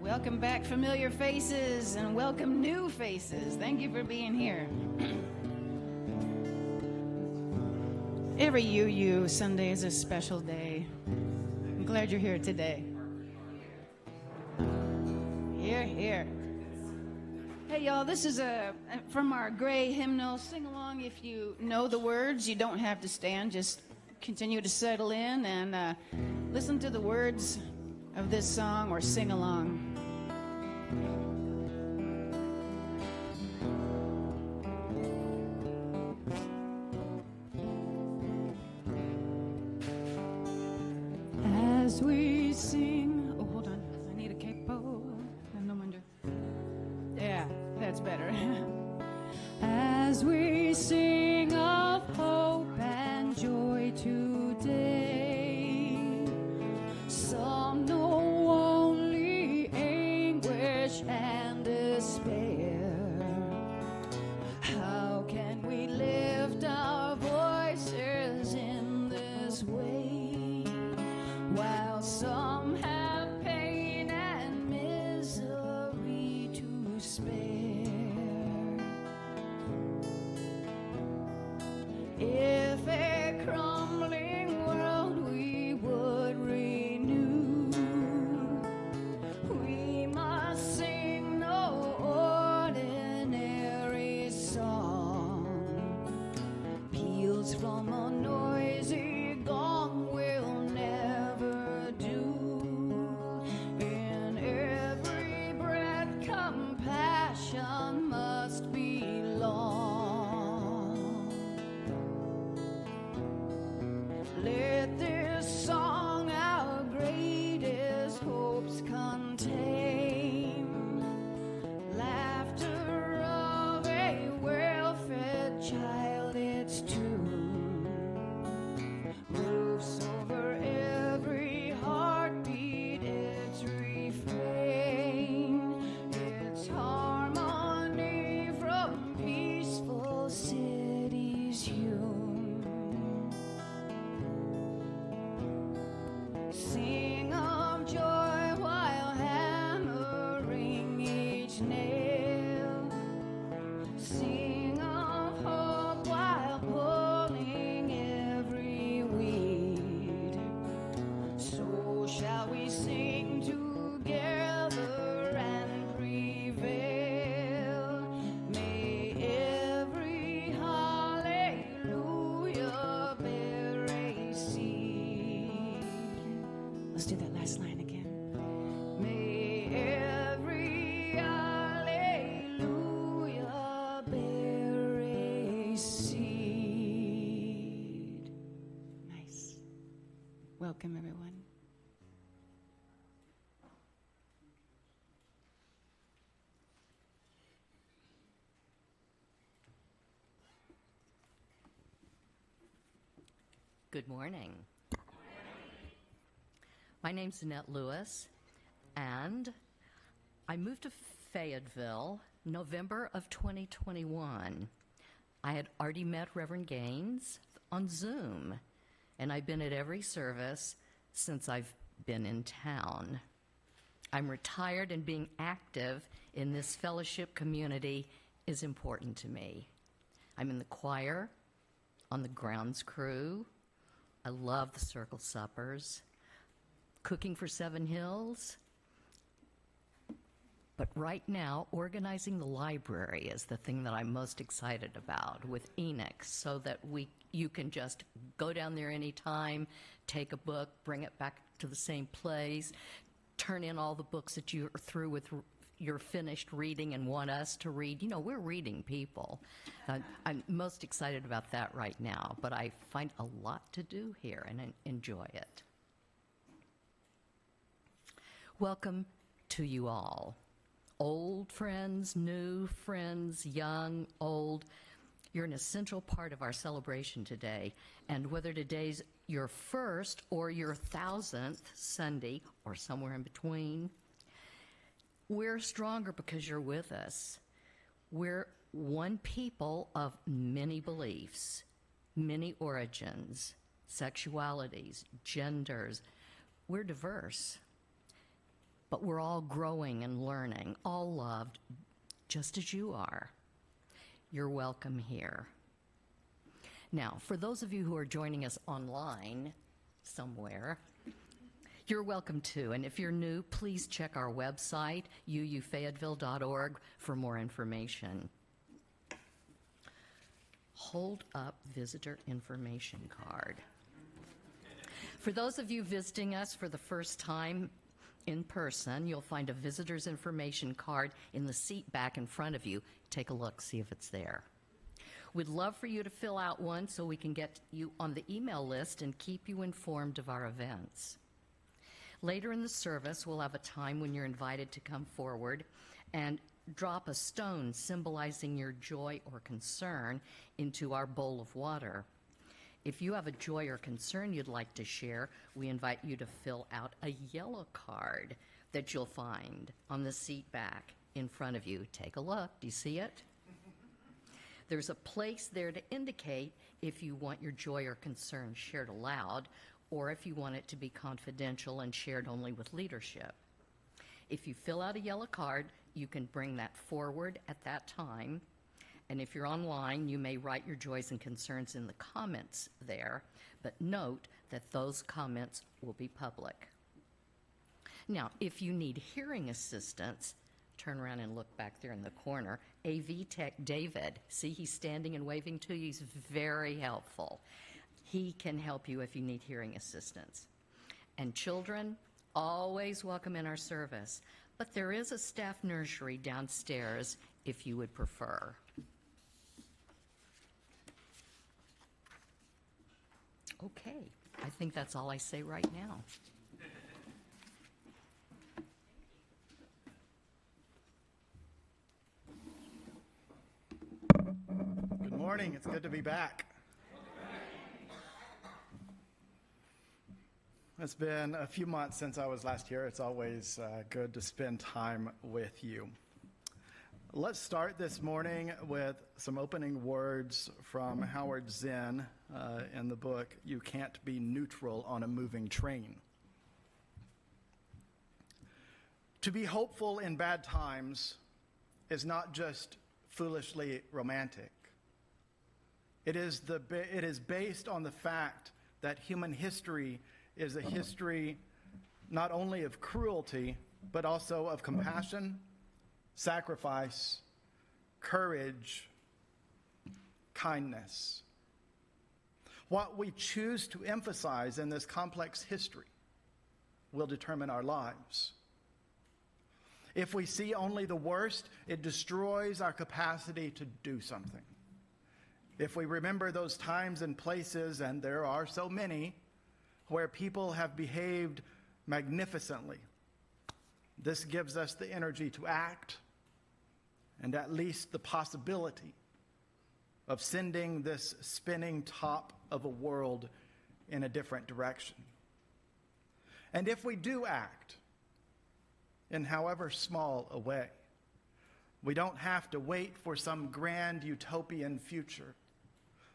Welcome back, familiar faces, and welcome new faces. Thank you for being here. Every UU Sunday is a special day. I'm glad you're here today. Here. Hey, y'all, this is from our gray hymnal. Sing along if you know the words. You don't have to stand. Just continue to settle in and listen to the words of this song or sing along. As we sing, oh, hold on, I need a capo. No wonder. Yeah, that's better. As we sing of hope and joy today, some know only anguish and despair. How can we lift our voices in this way, while some have pain and misery to spare? If a crumbling world we would renew, we must sing no ordinary song. Peals from a noisy gong will never do. In every breath compassion must belong. Let this song our greatest hopes contain, laughter of a well-fed child its tune, roofs over every heartbeat its refrain, its harmony from peaceful cities hewn. Sing of joy while hammering each nail. Sing of hope while pulling every weed. So shall we sing together and prevail. May every hallelujah bear a seed. Let's do that last line again. May every hallelujah bear a seed. Nice. Welcome, everyone. Good morning. My name's Annette Lewis, and I moved to Fayetteville November of 2021. I had already met Reverend Gaines on Zoom, and I've been at every service since I've been in town. I'm retired, and being active in this fellowship community is important to me. I'm in the choir, on the grounds crew. I love the circle suppers, cooking for Seven Hills. But right now, organizing the library is the thing that I'm most excited about with Enoch, so that you can just go down there anytime, take a book, bring it back to the same place, turn in all the books that you're through with you're finished reading and want us to read. You know, we're reading people. I'm most excited about that right now, but I find a lot to do here and enjoy it. Welcome to you all. Old friends, new friends, young, old. You're an essential part of our celebration today. And whether today's your first or your 1,000th Sunday, or somewhere in between, we're stronger because you're with us. We're one people of many beliefs, many origins, sexualities, genders. we're diverse, but we're all growing and learning, all loved just as you are. You're welcome here. Now, for those of you who are joining us online somewhere, you're welcome too. And if you're new, please check our website, uufayetteville.org, for more information. Hold up visitor information card. For those of you visiting us for the first time in person, you'll find a visitor's information card in the seat back in front of you. Take a look, see if it's there. We'd love for you to fill out one so we can get you on the email list and keep you informed of our events. Later in the service, we'll have a time when you're invited to come forward and drop a stone symbolizing your joy or concern into our bowl of water. If you have a joy or concern you'd like to share, we invite you to fill out a yellow card that you'll find on the seat back in front of you. Take a look. Do you see it? There's a place there to indicate if you want your joy or concern shared aloud, or if you want it to be confidential and shared only with leadership. If you fill out a yellow card, you can bring that forward at that time. And if you're online, you may write your joys and concerns in the comments there, but note that those comments will be public. Now, if you need hearing assistance, turn around and look back there in the corner. AV Tech David, see, he's standing and waving to you. He's very helpful. He can help you if you need hearing assistance. And children, always welcome in our service, but there is a staff nursery downstairs if you would prefer. Okay, I think that's all I say right now. Good morning. It's good to be back. It's been a few months since I was last here. It's always good to spend time with you. Let's start this morning with some opening words from Howard Zinn in the book, You Can't Be Neutral on a Moving Train. To be hopeful in bad times is not just foolishly romantic. It is based on the fact that human history is a history not only of cruelty, but also of compassion, sacrifice, courage, kindness. What we choose to emphasize in this complex history will determine our lives. If we see only the worst, it destroys our capacity to do something. If we remember those times and places, and there are so many, where people have behaved magnificently, this gives us the energy to act and at least the possibility of sending this spinning top of a world in a different direction. And if we do act, in however small a way, we don't have to wait for some grand utopian future.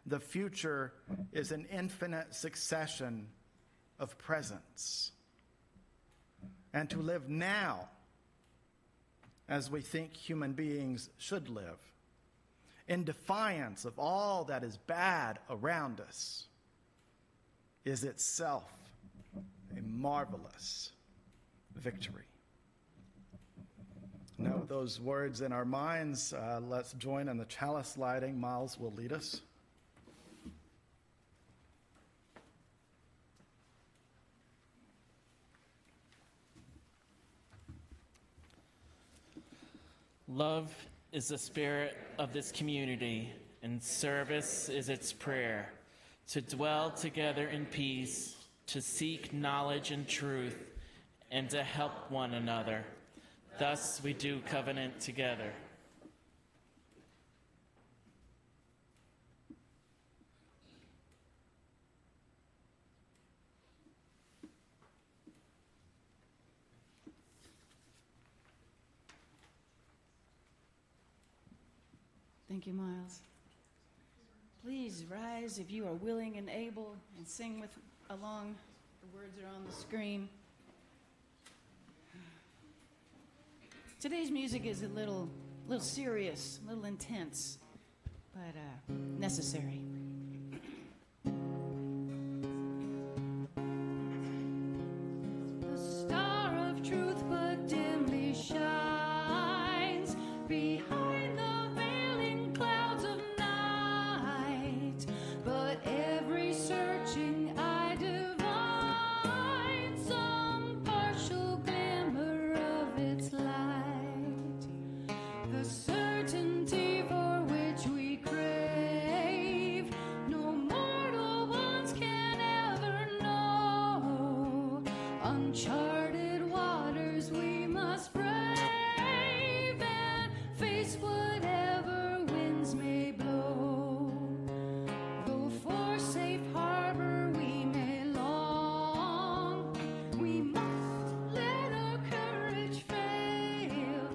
The future is an infinite succession of presence. And to live now as we think human beings should live, in defiance of all that is bad around us, is itself a marvelous victory. Now, with those words in our minds, let's join in the chalice lighting. Miles will lead us. Love is the spirit of this community, and service is its prayer. To dwell together in peace, to seek knowledge and truth, and to help one another. Thus we do covenant together. Thank you, Miles. Please rise if you are willing and able and sing with along. The words are on the screen. Today's music is a little serious, a little intense, but necessary. The star of truth but dimly shines behind the veiling clouds of night, but every searching eye divines some partial glimmer of its light. The certainty for which we crave, no mortal ones can ever know. Uncharted waters we must brave and face whatever winds may blow. Though for safe harbor we may long, we must let our courage fail.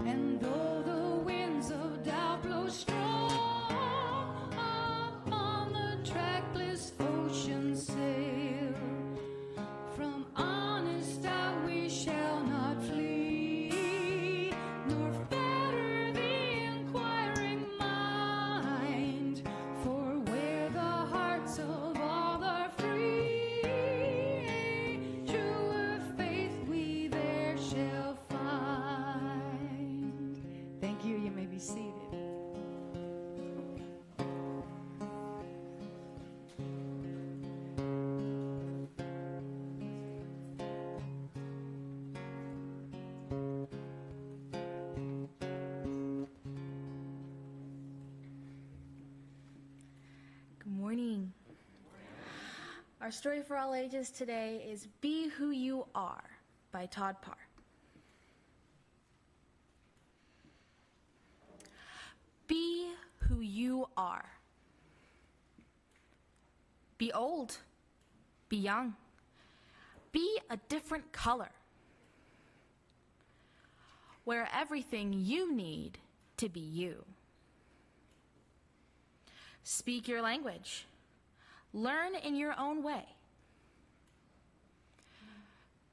And though the winds of doubt blow strong, upon the trackless ocean sail. From honest doubt we shall not flee, nor fetter the inquiring mind. For where the hearts of all are free, a truer faith we there shall find. Thank you. You may be seated. Good morning. Our story for all ages today is Be Who You Are by Todd Parr. Be who you are. Be old. Be young. Be a different color. Wear everything you need to be you. Speak your language. Learn in your own way.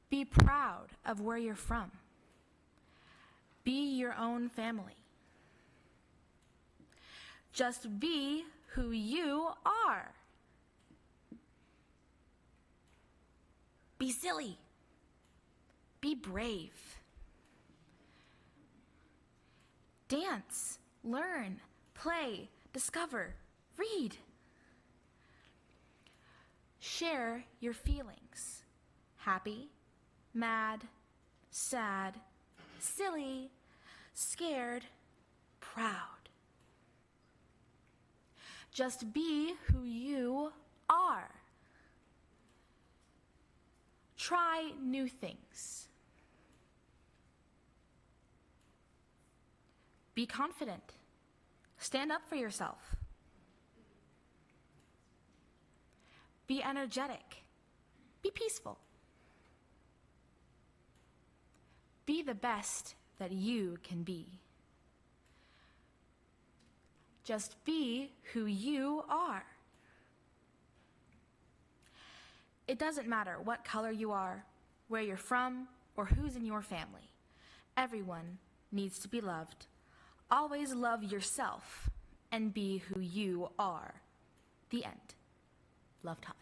Be proud of where you're from. Be your own family. Just be who you are. Be silly. Be brave. Dance, learn, play, discover, read. Share your feelings. Happy, mad, sad, silly, scared, proud. Just be who you are. Try new things. Be confident. Stand up for yourself. Be energetic. Be peaceful. Be the best that you can be. Just be who you are. It doesn't matter what color you are, where you're from, or who's in your family. Everyone needs to be loved. Always love yourself and be who you are. The end. Love, Todd.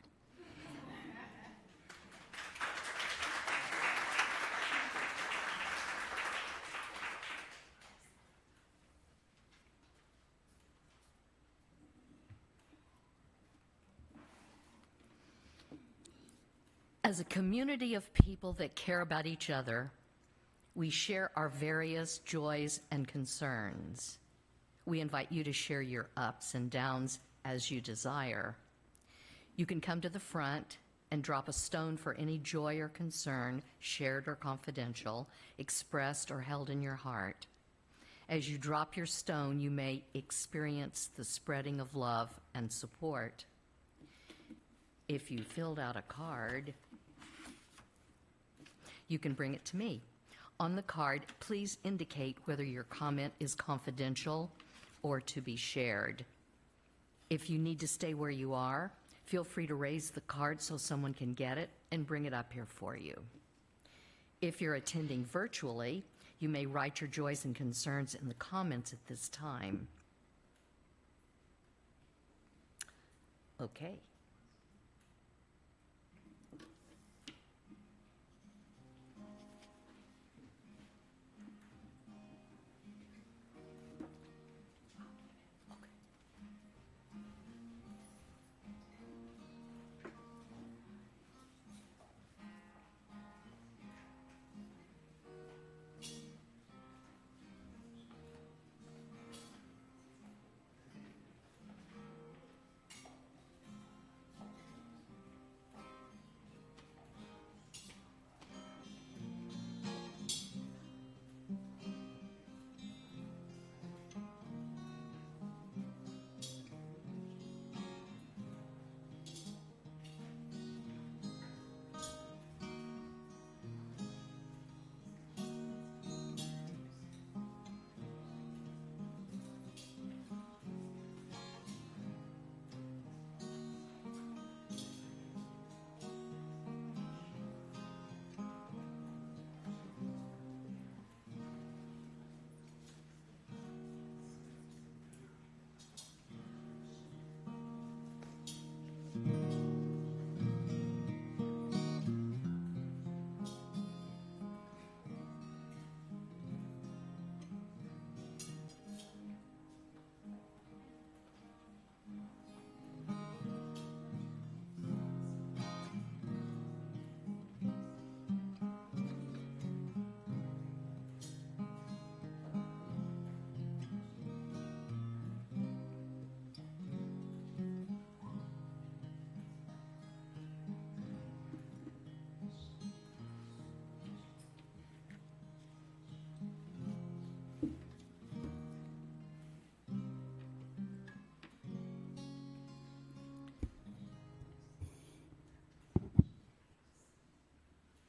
As a community of people that care about each other, we share our various joys and concerns. We invite you to share your ups and downs as you desire. You can come to the front and drop a stone for any joy or concern, shared or confidential, expressed or held in your heart. As you drop your stone, you may experience the spreading of love and support. If you filled out a card, you can bring it to me. On the card, please indicate whether your comment is confidential or to be shared. If you need to stay where you are, feel free to raise the card so someone can get it and bring it up here for you. If you're attending virtually, You may write your joys and concerns in the comments at this time. Okay.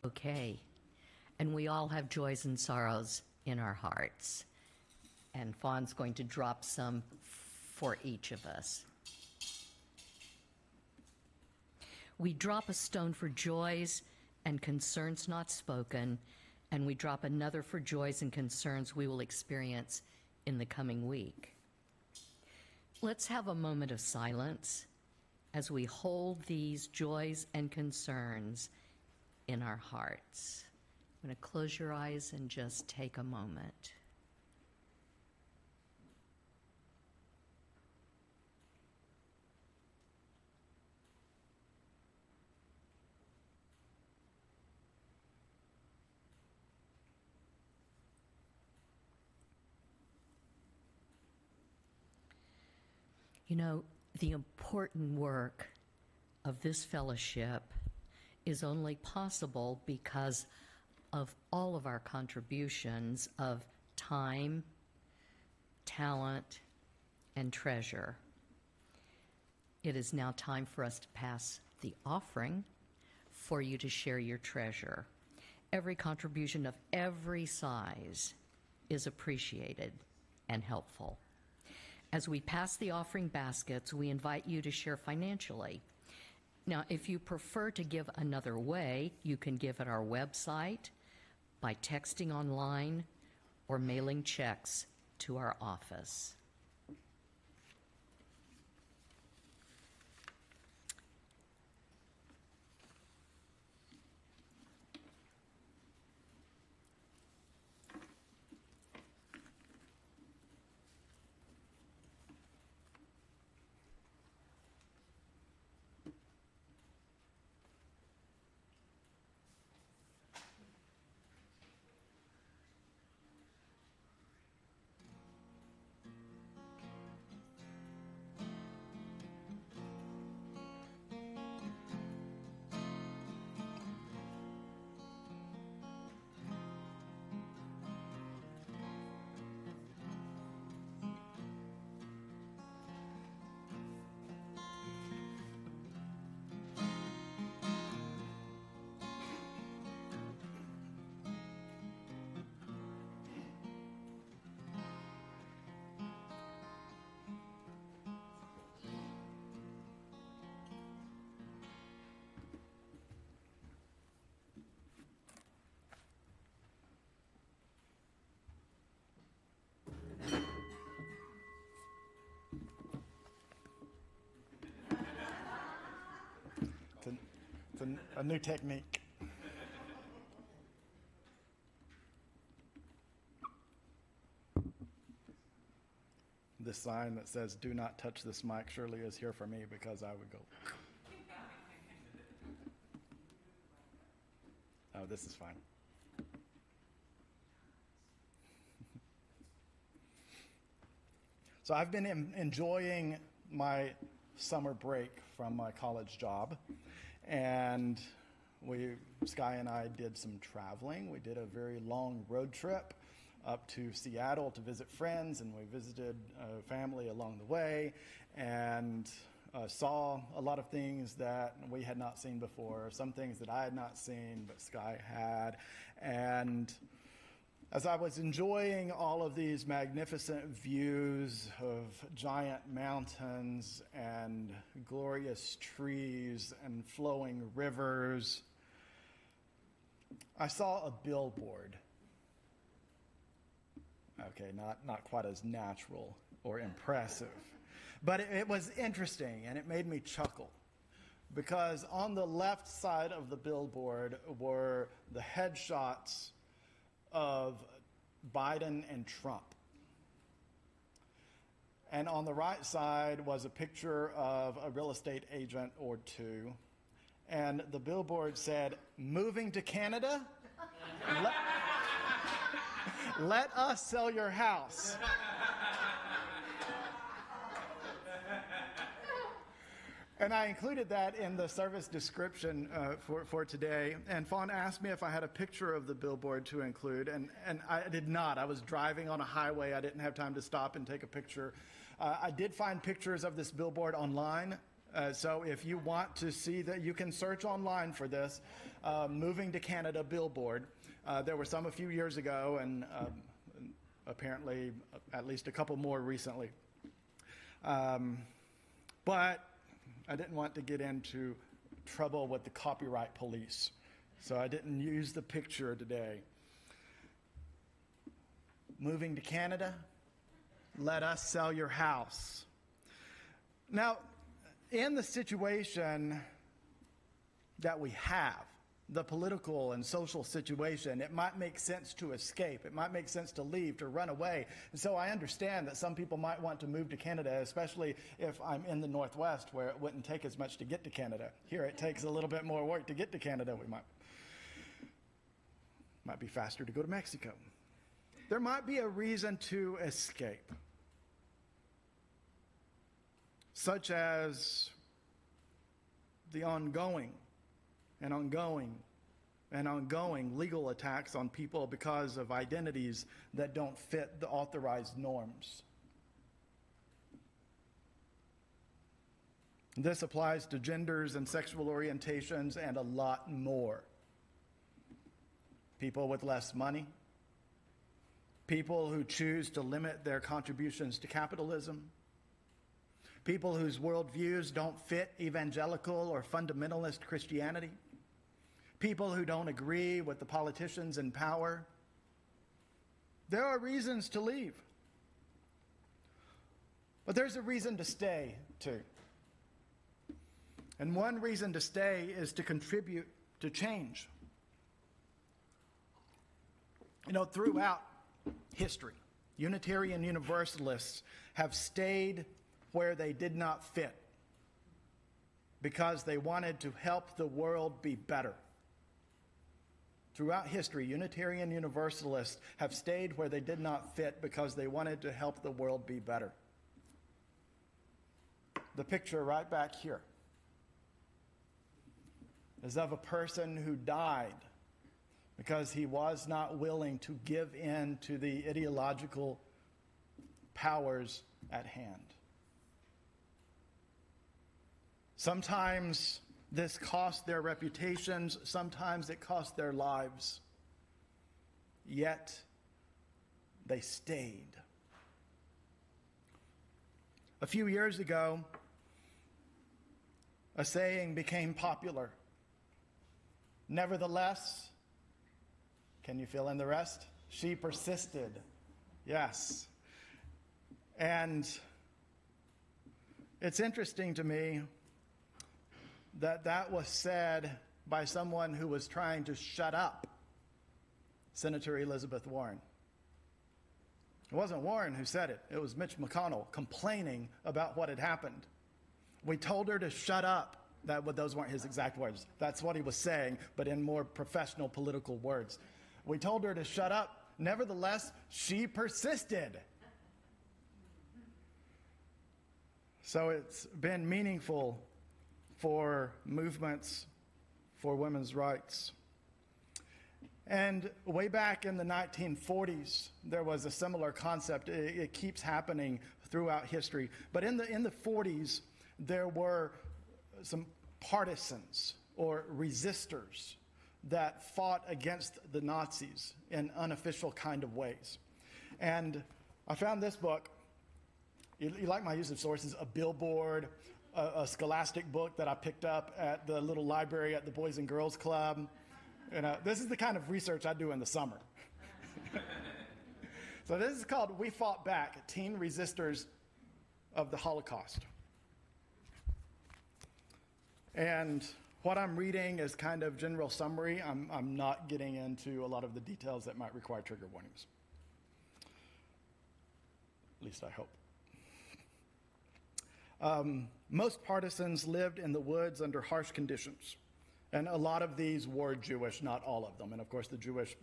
Okay. And we all have joys and sorrows in our hearts. And Fawn's going to drop some for each of us. We drop a stone for joys and concerns not spoken, and we drop another for joys and concerns we will experience in the coming week. Let's have a moment of silence as we hold these joys and concerns in our hearts. I'm going to close your eyes and just take a moment. You know, the important work of this fellowship is only possible because of all of our contributions of time, talent, and treasure. It is now time for us to pass the offering for you to share your treasure. Every contribution of every size is appreciated and helpful. As we pass the offering baskets, we invite you to share financially. Now, if you prefer to give another way, you can give at our website, by texting online, or mailing checks to our office. a new technique. This sign that says, "Do not touch this mic," surely is here for me because I would go. Oh, this is fine. So I've been enjoying my summer break from my college job, and Sky and I did some traveling. We did a very long road trip up to Seattle to visit friends, and we visited family along the way, and saw a lot of things that we had not seen before, some things that I had not seen, but Sky had. And as I was enjoying all of these magnificent views of giant mountains and glorious trees and flowing rivers, I saw a billboard. Okay, not quite as natural or impressive, but it was interesting, and it made me chuckle, because on the left side of the billboard were the headshots of Biden and Trump. And on the right side was a picture of a real estate agent or two, and the billboard said, "Moving to Canada? Let us sell your house." And I included that in the service description for today. And Fawn asked me if I had a picture of the billboard to include, and I did not. I was driving on a highway. I didn't have time to stop and take a picture. I did find pictures of this billboard online. So if you want to see that, you can search online for this "Moving to Canada" billboard. There were some a few years ago, and apparently at least a couple more recently. But I didn't want to get into trouble with the copyright police, so I didn't use the picture today. Moving to Canada? Let us sell your house. Now, in the situation that we have, the political and social situation, it might make sense to escape. It might make sense to leave, to run away. And so I understand that some people might want to move to Canada, especially if I'm in the Northwest, where it wouldn't take as much to get to Canada. Here it takes a little bit more work to get to Canada. We might be faster to go to Mexico. There might be a reason to escape, such as the ongoing legal attacks on people because of identities that don't fit the authorized norms. This applies to genders and sexual orientations and a lot more. People with less money, people who choose to limit their contributions to capitalism, people whose worldviews don't fit evangelical or fundamentalist Christianity, people who don't agree with the politicians in power. There are reasons to leave. But there's a reason to stay, too. And one reason to stay is to contribute to change. You know, throughout history, Unitarian Universalists have stayed where they did not fit because they wanted to help the world be better. Throughout history, Unitarian Universalists have stayed where they did not fit because they wanted to help the world be better. The picture right back here is of a person who died because he was not willing to give in to the ideological powers at hand. Sometimes this cost their reputations, sometimes it cost their lives. Yet they stayed. A few years ago, a saying became popular. Nevertheless, can you fill in the rest? She persisted. Yes. And it's interesting to me that was said by someone who was trying to shut up Senator Elizabeth Warren. It wasn't Warren who said it. It was Mitch McConnell complaining about what had happened. We told her to shut up. Those weren't his exact words. That's what he was saying, but in more professional political words. We told her to shut up. Nevertheless, she persisted. So it's been meaningful for movements for women's rights. And way back in the 1940s, there was a similar concept. It keeps happening throughout history. But in the 40s, there were some partisans or resistors that fought against the Nazis in unofficial kind of ways. And I found this book. You like my use of sources, a billboard, a scholastic book that I picked up at the little library at the Boys and Girls Club. This is the kind of research I do in the summer. So this is called We Fought Back, Teen Resistors of the Holocaust. And what I'm reading is kind of general summary. I'm not getting into a lot of the details that might require trigger warnings. At least I hope. Most partisans lived in the woods under harsh conditions. And a lot of these were Jewish, not all of them. And of course, the Jewish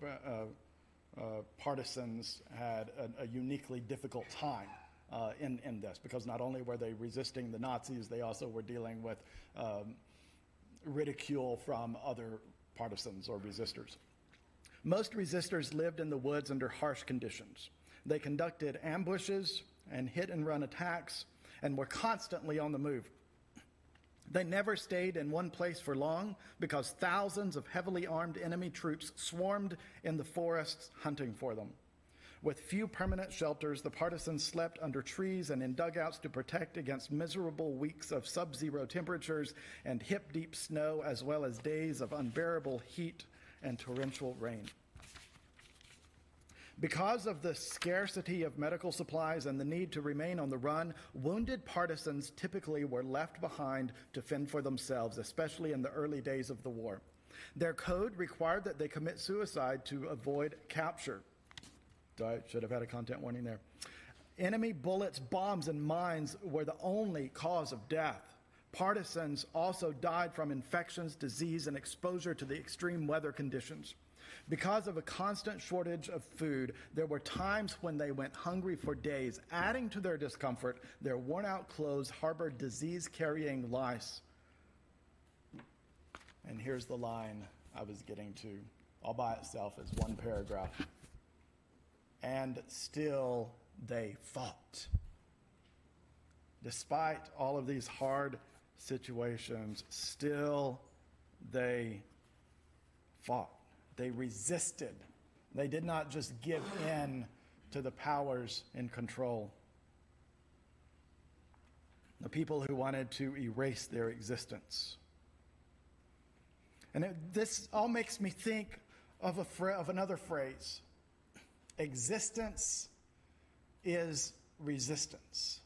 partisans had a uniquely difficult time in this, because not only were they resisting the Nazis, they also were dealing with ridicule from other partisans or resistors. Most resistors lived in the woods under harsh conditions. They conducted ambushes and hit-and-run attacks and were constantly on the move. They never stayed in one place for long because thousands of heavily armed enemy troops swarmed in the forests hunting for them. With few permanent shelters, the partisans slept under trees and in dugouts to protect against miserable weeks of sub-zero temperatures and hip-deep snow, as well as days of unbearable heat and torrential rain. Because of the scarcity of medical supplies and the need to remain on the run, wounded partisans typically were left behind to fend for themselves, especially in the early days of the war. Their code required that they commit suicide to avoid capture. I should have had a content warning there. Enemy bullets, bombs, and mines were the only cause of death. Partisans also died from infections, disease, and exposure to the extreme weather conditions. Because of a constant shortage of food, there were times when they went hungry for days. Adding to their discomfort, their worn-out clothes harbored disease-carrying lice. And here's the line I was getting to, all by itself as one paragraph. And still they fought. Despite all of these hard situations, still they fought. They resisted. They did not just give in to the powers in control. The people who wanted to erase their existence. And this all makes me think of another phrase. Existence is resistance.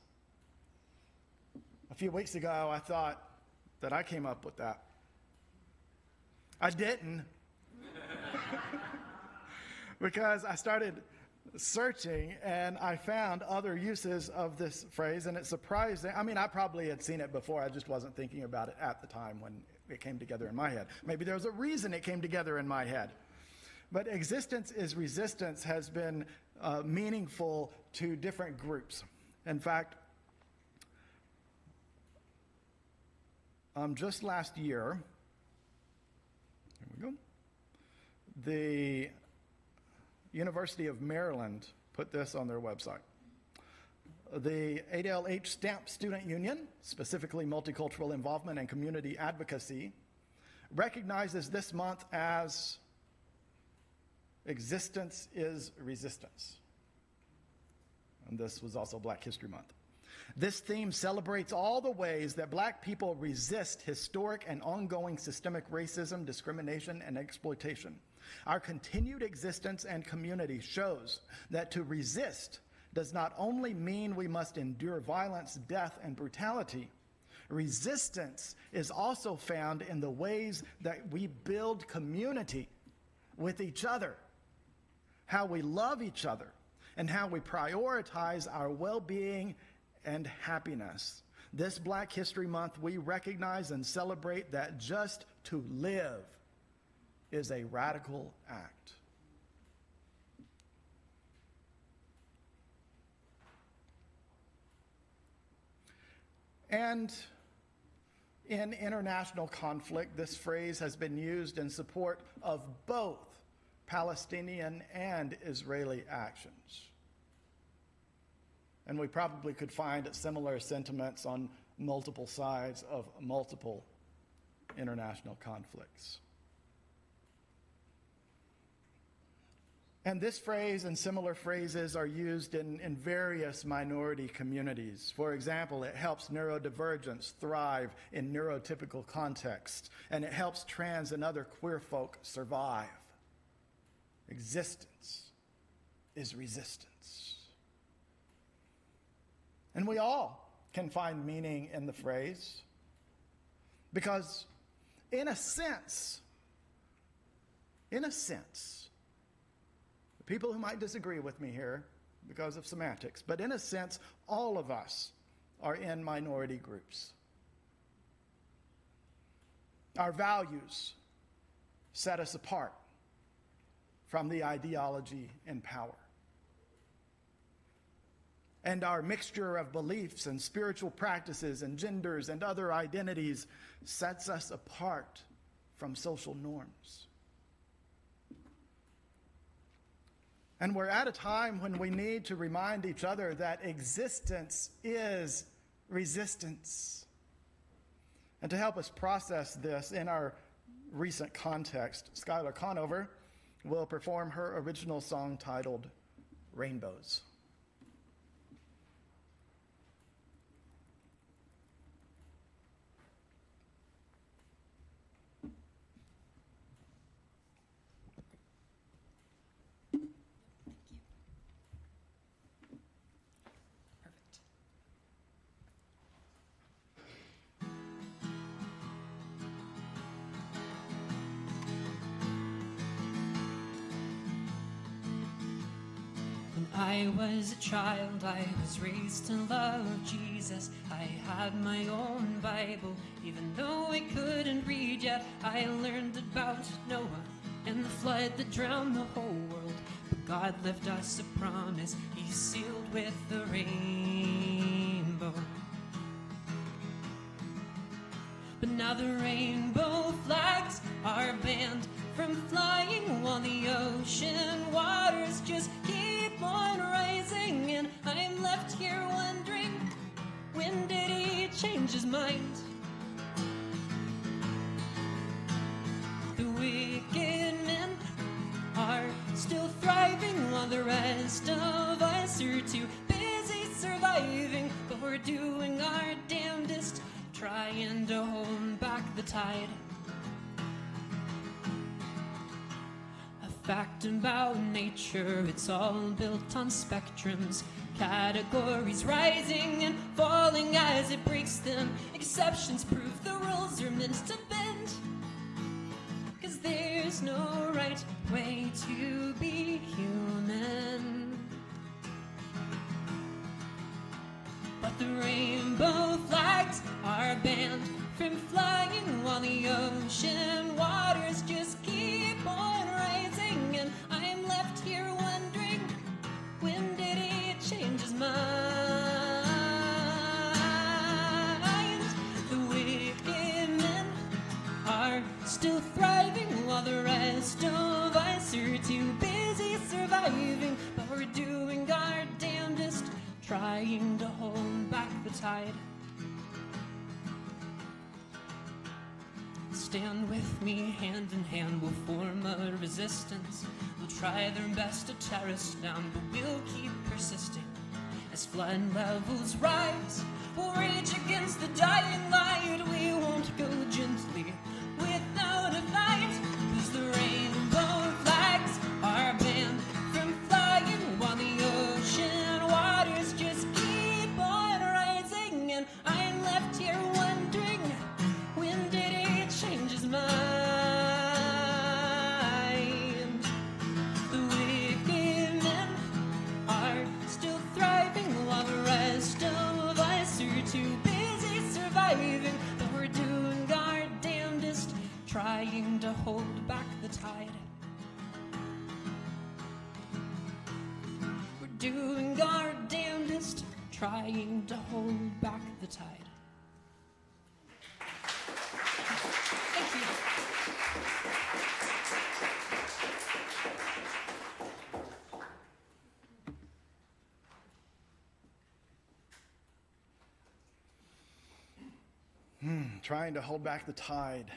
A few weeks ago, I thought that I came up with that. I didn't. Because I started searching and I found other uses of this phrase, and it's surprising. I mean, I probably had seen it before. I just wasn't thinking about it at the time when it came together in my head. Maybe there was a reason it came together in my head. But existence is resistance has been meaningful to different groups. In fact, just last year, here we go, the University of Maryland put this on their website. The ADLH Stamp Student Union, specifically Multicultural Involvement and Community Advocacy, recognizes this month as Existence is Resistance. And this was also Black History Month. This theme celebrates all the ways that Black people resist historic and ongoing systemic racism, discrimination, and exploitation. Our continued existence and community shows that to resist does not only mean we must endure violence, death, and brutality. Resistance is also found in the ways that we build community with each other, how we love each other, and how we prioritize our well-being and happiness. This Black History Month, we recognize and celebrate that just to live is a radical act. And in international conflict, this phrase has been used in support of both Palestinian and Israeli actions. And we probably could find similar sentiments on multiple sides of multiple international conflicts. And this phrase and similar phrases are used in various minority communities. For example, it helps neurodivergents thrive in neurotypical contexts, and it helps trans and other queer folk survive. Existence is resistance. And we all can find meaning in the phrase because, in a sense, people who might disagree with me here because of semantics, but in a sense, all of us are in minority groups. Our values set us apart from the ideology in power. And our mixture of beliefs and spiritual practices and genders and other identities sets us apart from social norms. And we're at a time when we need to remind each other that existence is resistance. And to help us process this in our recent context, Skylar Conover will perform her original song titled Rainbows. I was a child, I was raised to love Jesus. I had my own Bible, even though I couldn't read yet. I learned about Noah and the flood that drowned the whole world. But God left us a promise, He sealed with the rainbow. But now the rainbow flags are banned from flying while the ocean waters just keep on rising. And I'm left here wondering, when did He change His mind? The wicked men are still thriving while the rest of us are too busy surviving. But we're doing our damnedest, trying to hold back the tide. A fact about nature, it's all built on spectrums, categories rising and falling as it breaks them. Exceptions prove the rules are meant to bend, 'cause there's no right way to be human. But the rainbow flags are banned from flying while the ocean waters just keep on rising. And I'm left here wondering, when did He change His mind? The wicked men are still thriving while the rest of us are too busy surviving. But we're doing our damnedest, trying to hold back the tide. Stand with me, hand in hand, we'll form a resistance. They'll try their best to tear us down, but we'll keep persisting. As flood levels rise, we'll rage against the dying light. We won't go gently without a fight, 'cause the rainbow flags are banned from flying while the ocean waters just keep on rising. And I'm left here wondering, doing our damnedest, trying to hold back the tide. Thank you. Trying to hold back the tide.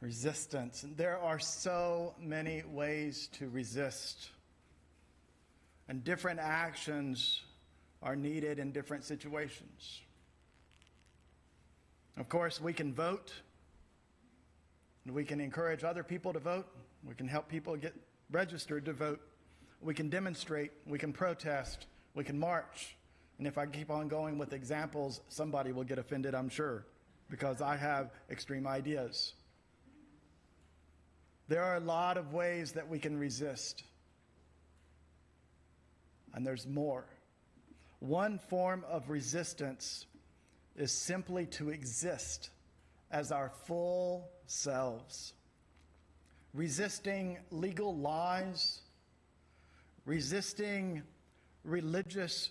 Resistance. And there are so many ways to resist. And different actions are needed in different situations. Of course, we can vote. And we can encourage other people to vote. We can help people get registered to vote. We can demonstrate. We can protest. We can march. And if I keep on going with examples, somebody will get offended, I'm sure, because I have extreme ideas. There are a lot of ways that we can resist. And there's more. One form of resistance is simply to exist as our full selves. Resisting legal lies, resisting religious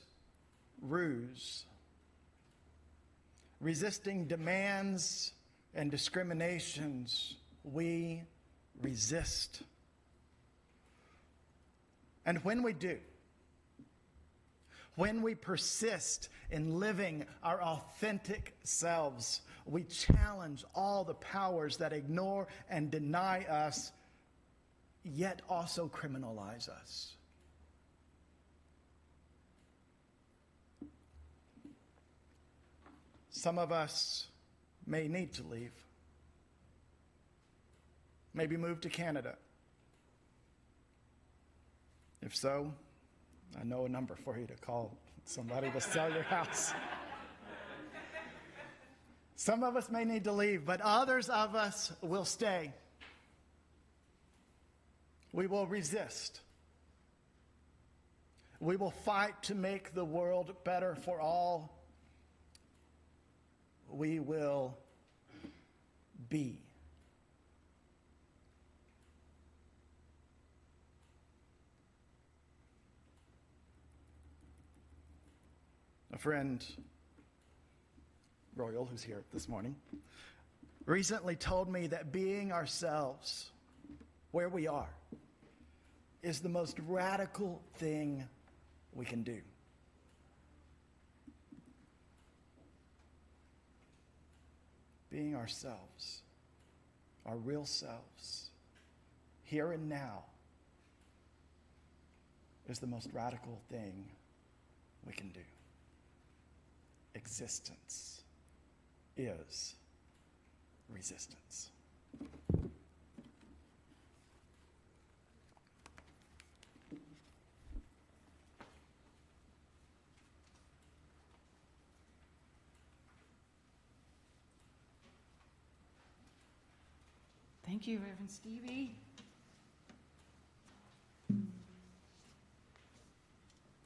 ruse, resisting demands and discriminations. We resist. And when we do, when we persist in living our authentic selves, we challenge all the powers that ignore and deny us, yet also criminalize us. Some of us may need to leave. Maybe move to Canada. If so, I know a number for you to call somebody to sell your house. Some of us may need to leave, but others of us will stay. We will resist. We will fight to make the world better for all. We will be. A friend, Royal, who's here this morning, recently told me that being ourselves, where we are, is the most radical thing we can do. Being ourselves, our real selves, here and now, is the most radical thing we can do. Existence is resistance. Thank you, Reverend Stevie.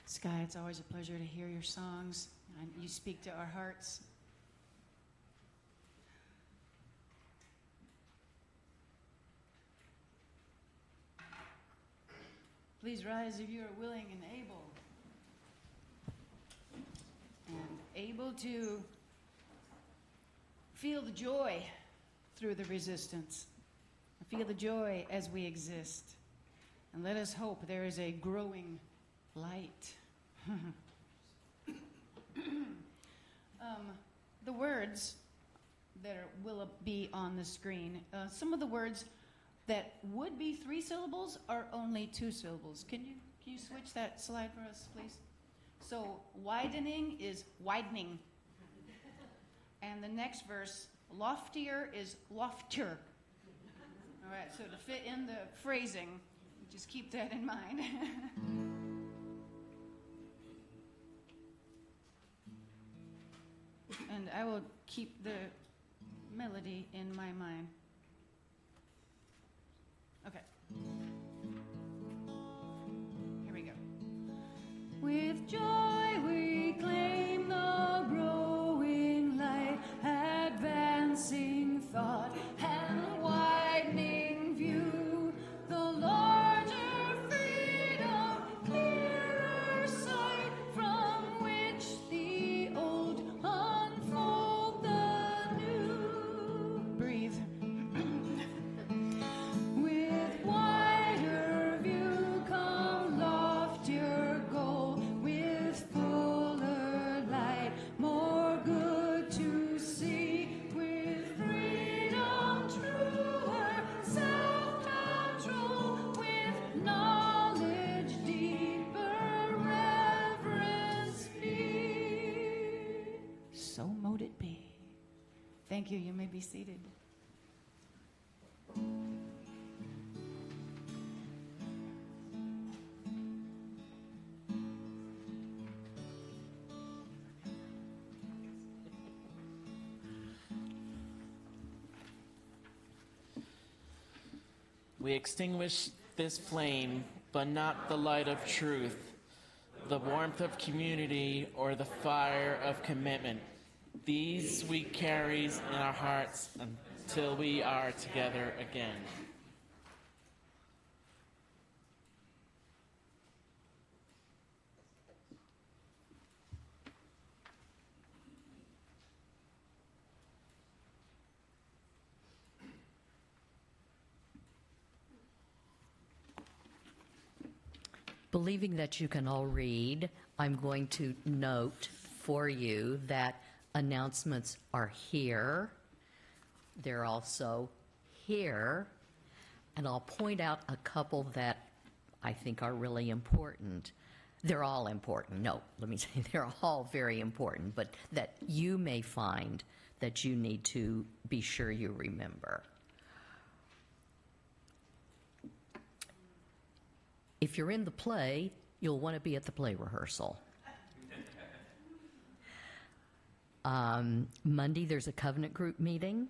Sky, it's always a pleasure to hear your songs. And you speak to our hearts. Please rise if you are willing and able. And able to feel the joy through the resistance. Feel the joy as we exist. And let us hope there is a growing light. The words that will be on the screen, some of the words that would be 3 syllables are only 2 syllables. Can you switch that slide for us, please? So widening is widening. And the next verse, loftier is loftier. All right, so to fit in the phrasing, just keep that in mind. And I will keep the melody in my mind. Okay. Here we go. With joy we claim the growing light, advancing thought and widening view, the larger freedom clear. Thank you. You may be seated. We extinguish this flame, but not the light of truth, the warmth of community, or the fire of commitment. These we carry in our hearts until we are together again. Believing that you can all read, I'm going to note for you that announcements are here. They're also here. And I'll point out a couple that I think are really important. They're all important. No, let me say they're all very important, but that you may find that you need to be sure you remember. If you're in the play, you'll want to be at the play rehearsal. Monday, there's a covenant group meeting.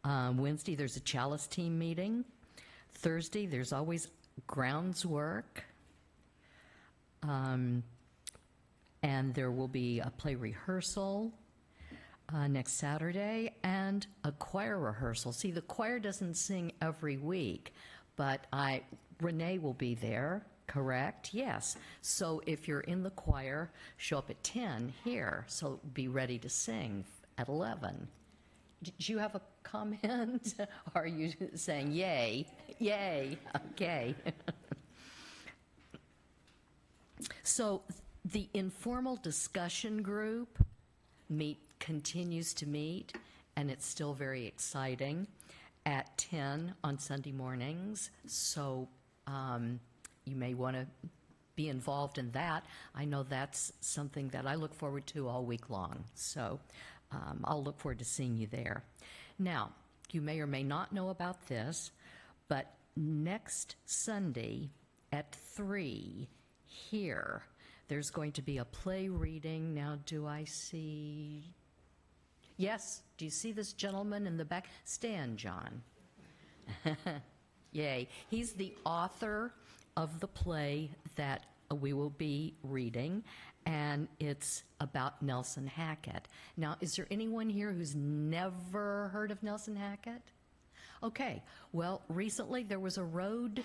Wednesday, there's a chalice team meeting. Thursday, there's always grounds work. And there will be a play rehearsal next Saturday and a choir rehearsal. See, the choir doesn't sing every week, but Renee will be there, correct? Yes. So if you're in the choir, show up at 10 here. So be ready to sing at 11. Did you have a comment? Are you saying yay? Yay. Okay. So the informal discussion group continues to meet, and it's still very exciting at 10 on Sunday mornings. So you may want to be involved in that. I know that's something that I look forward to all week long. So I'll look forward to seeing you there. Now, you may or may not know about this, but next Sunday at 3 here, there's going to be a play reading. Now, do I see? Yes, do you see this gentleman in the back? Stand, John. Yay. He's the author of the play that we will be reading, and it's about Nelson Hackett. Now, is there anyone here who's never heard of Nelson Hackett? Okay, well, recently there was a road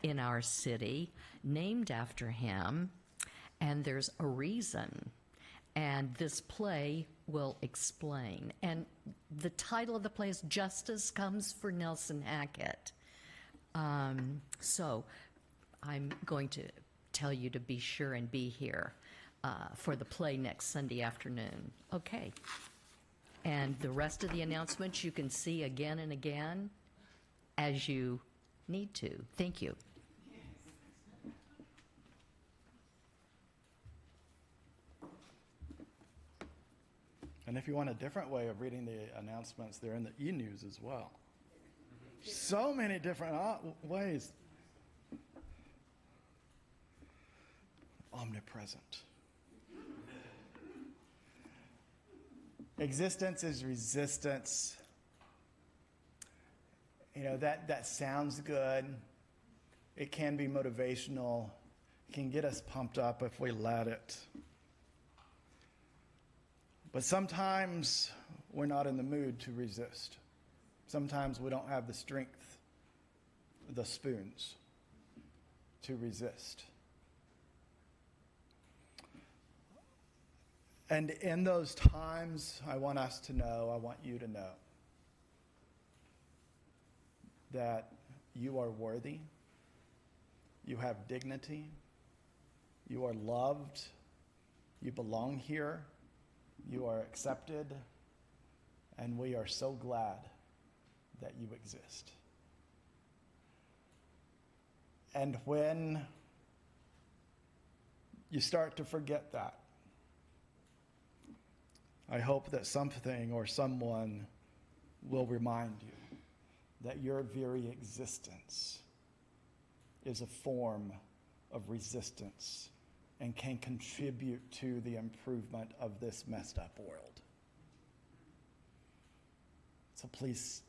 in our city named after him, and there's a reason. And this play will explain. And the title of the play is Justice Comes for Nelson Hackett. So I'm going to tell you to be sure and be here for the play next Sunday afternoon. Okay. And the rest of the announcements you can see again and again as you need to. Thank you. And if you want a different way of reading the announcements, they're in the e-news as well. So many different ways. Omnipresent. Existence is resistance. You know, that sounds good. It can be motivational. It can get us pumped up if we let it. But sometimes we're not in the mood to resist. Sometimes we don't have the strength, the spoons, to resist. And in those times, I want us to know, I want you to know, that you are worthy, you have dignity, you are loved, you belong here, you are accepted, and we are so glad that you exist. And when you start to forget that, I hope that something or someone will remind you that your very existence is a form of resistance and can contribute to the improvement of this messed up world. So please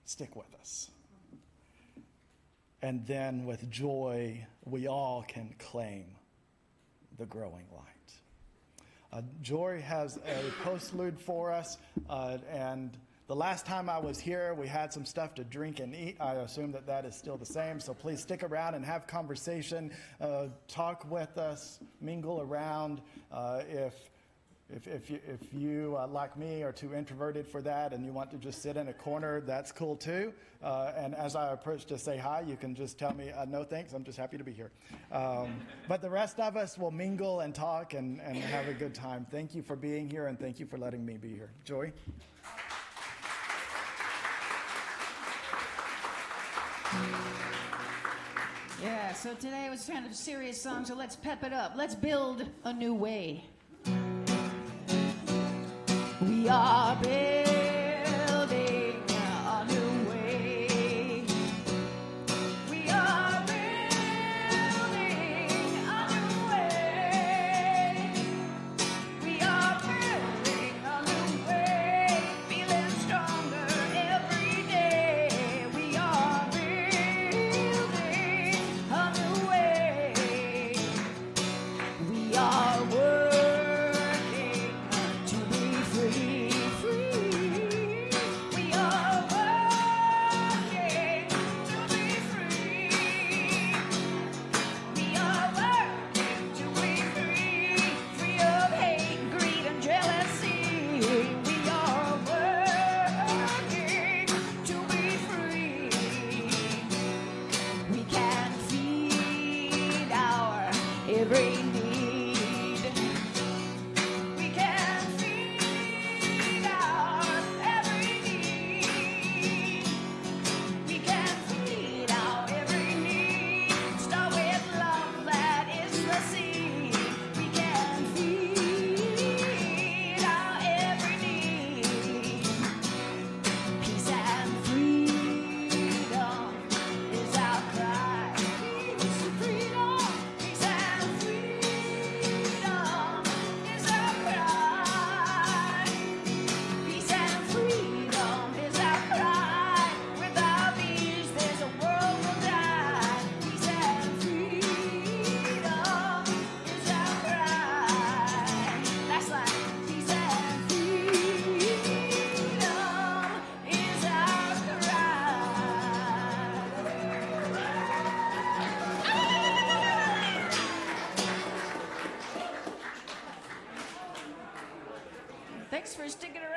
stick with us. And then with joy, we all can claim the growing light. Joy has a postlude for us, and the last time I was here, we had some stuff to drink and eat. I assume that that is still the same, so please stick around and have conversation, talk with us, mingle around. If you, like me, are too introverted for that and you want to just sit in a corner, that's cool too. And as I approach to say hi, you can just tell me, no thanks, I'm just happy to be here. But the rest of us will mingle and talk and have a good time. Thank you for being here, and thank you for letting me be here. Joy? Yeah, so today was kind of a serious song, so let's pep it up. Let's build a new way. We are building a new way. We are building a new way. We are building a new way, feeling stronger every day. We are building a new way. We are working to be free, free. We are working to be free. We are working to be free, free of hate, greed, and jealousy. We are working to be free. We can feed our every need. We can feed our every need. We can feed our every need. Start with love, that is the seed. We can feed our every need. Peace and freedom is our cry. Peace and freedom, peace and freedom is our cry. Peace and freedom is our cry. Without these, there's a world will die. Peace and freedom is our cry. That's like peace and freedom is our cry. Thanks for sticking around.